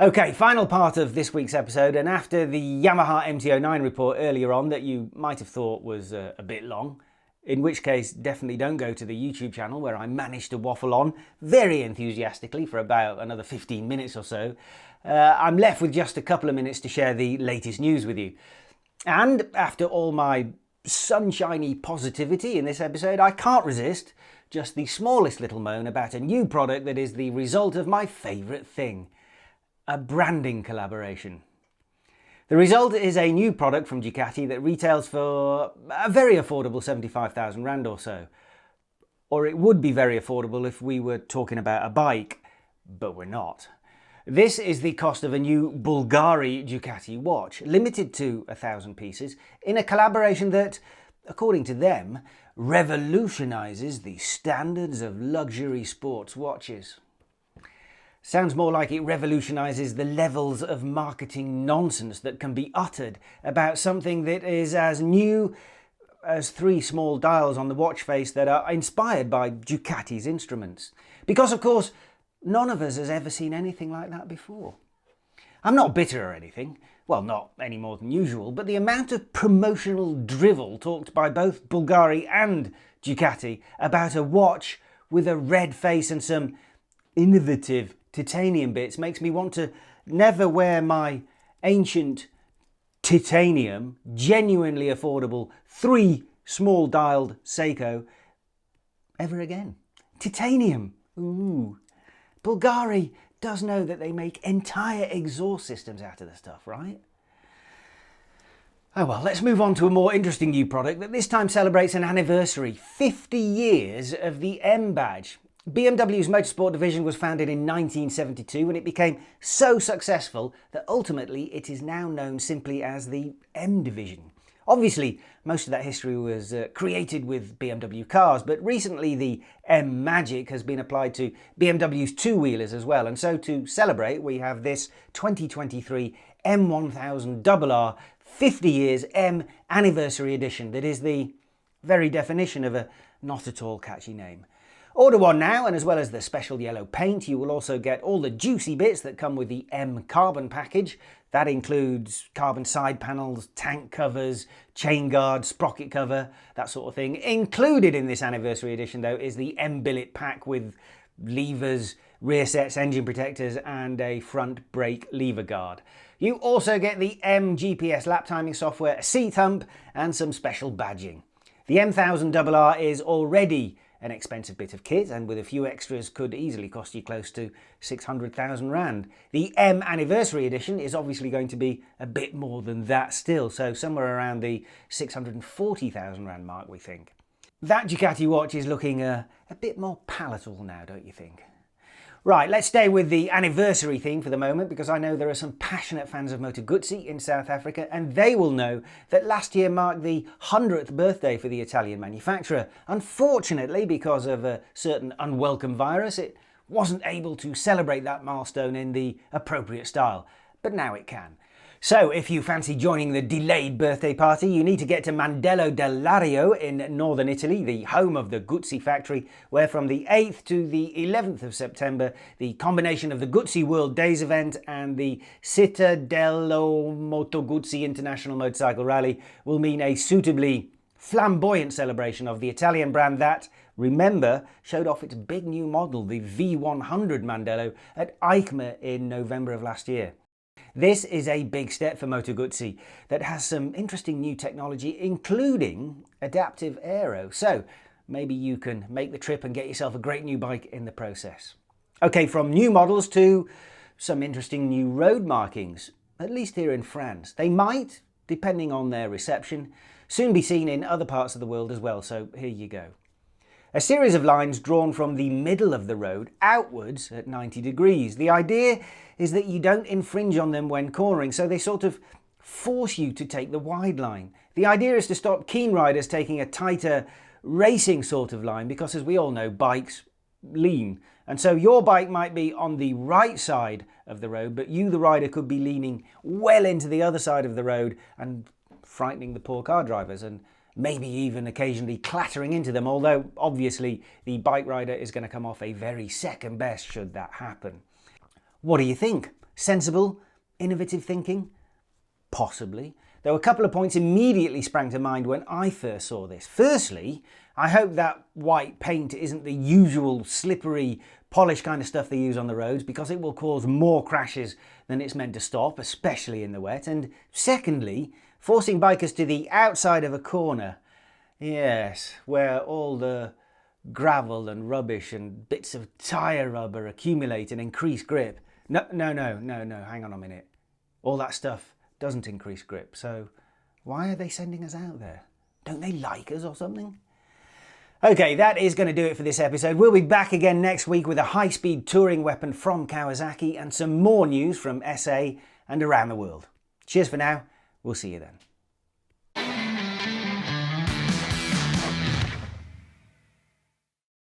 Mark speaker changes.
Speaker 1: Okay, final part of this week's episode, and after the Yamaha MT-09 report earlier on that you might have thought was a bit long, in which case definitely don't go to the YouTube channel where I managed to waffle on very enthusiastically for about another 15 minutes or so, I'm left with just a couple of minutes to share the latest news with you. And after all my sunshiny positivity in this episode, I can't resist just the smallest little moan about a new product that is the result of my favourite thing. A branding collaboration. The result is a new product from Ducati that retails for a very affordable 75,000 Rand or so. Or it would be very affordable if we were talking about a bike, but we're not. This is the cost of a new Bulgari Ducati watch, limited to 1,000 pieces, in a collaboration that, according to them, revolutionises the standards of luxury sports watches. Sounds more like it revolutionises the levels of marketing nonsense that can be uttered about something that is as new as 3 small dials on the watch face that are inspired by Ducati's instruments. Because, of course, none of us has ever seen anything like that before. I'm not bitter or anything, well, not any more than usual, but the amount of promotional drivel talked by both Bulgari and Ducati about a watch with a red face and some innovative titanium bits makes me want to never wear my ancient titanium, genuinely affordable 3 small dialed Seiko ever again. Titanium, ooh. Bulgari does know that they make entire exhaust systems out of the stuff, right? Oh well, let's move on to a more interesting new product that this time celebrates an anniversary, 50 years of the M badge. BMW's motorsport division was founded in 1972 and it became so successful that ultimately it is now known simply as the M division. Obviously, most of that history was created with BMW cars, but recently the M magic has been applied to BMW's two-wheelers as well, and so to celebrate we have this 2023 M1000RR 50 years M anniversary edition that is the very definition of a not at all catchy name. Order one now, and as well as the special yellow paint, you will also get all the juicy bits that come with the M carbon package. That includes carbon side panels, tank covers, chain guard, sprocket cover, that sort of thing. Included in this anniversary edition, though, is the M billet pack with levers, rear sets, engine protectors, and a front brake lever guard. You also get the M GPS lap timing software, a seat hump, and some special badging. The M1000RR is already an expensive bit of kit, and with a few extras could easily cost you close to 600,000 Rand. The M Anniversary Edition is obviously going to be a bit more than that still, so somewhere around the 640,000 Rand mark, we think. That Ducati watch is looking a bit more palatable now, don't you think? Right, let's stay with the anniversary theme for the moment, because I know there are some passionate fans of Moto Guzzi in South Africa, and they will know that last year marked the 100th birthday for the Italian manufacturer. Unfortunately, because of a certain unwelcome virus, it wasn't able to celebrate that milestone in the appropriate style, but now it can. So if you fancy joining the delayed birthday party, you need to get to Mandello del Lario in northern Italy, the home of the Guzzi factory, where from the 8th to the 11th of September, the combination of the Guzzi World Days event and the Città dello Moto Guzzi International Motorcycle Rally will mean a suitably flamboyant celebration of the Italian brand that, remember, showed off its big new model, the V100 Mandello, at EICMA in November of last year. This is a big step for Moto Guzzi that has some interesting new technology, including adaptive aero. So maybe you can make the trip and get yourself a great new bike in the process. Okay, from new models to some interesting new road markings, at least here in France. They might, depending on their reception, soon be seen in other parts of the world as well, so here you go. A series of lines drawn from the middle of the road outwards at 90 degrees. The idea is that you don't infringe on them when cornering, so they sort of force you to take the wide line. The idea is to stop keen riders taking a tighter racing sort of line, because as we all know, bikes lean. And so your bike might be on the right side of the road, but you, the rider, could be leaning well into the other side of the road and frightening the poor car drivers, and maybe even occasionally clattering into them, although obviously the bike rider is going to come off a very second best should that happen. What do you think? Sensible, innovative thinking? Possibly. Though a couple of points immediately sprang to mind when I first saw this. Firstly, I hope that white paint isn't the usual slippery, polished kind of stuff they use on the roads, because it will cause more crashes than it's meant to stop, especially in the wet. And secondly, forcing bikers to the outside of a corner, yes, where all the gravel and rubbish and bits of tyre rubber accumulate and increase grip. No, hang on a minute. All that stuff doesn't increase grip, so why are they sending us out there? Don't they like us or something? Okay, that is going to do it for this episode. We'll be back again next week with a high-speed touring weapon from Kawasaki and some more news from SA and around the world. Cheers for now. We'll see you then.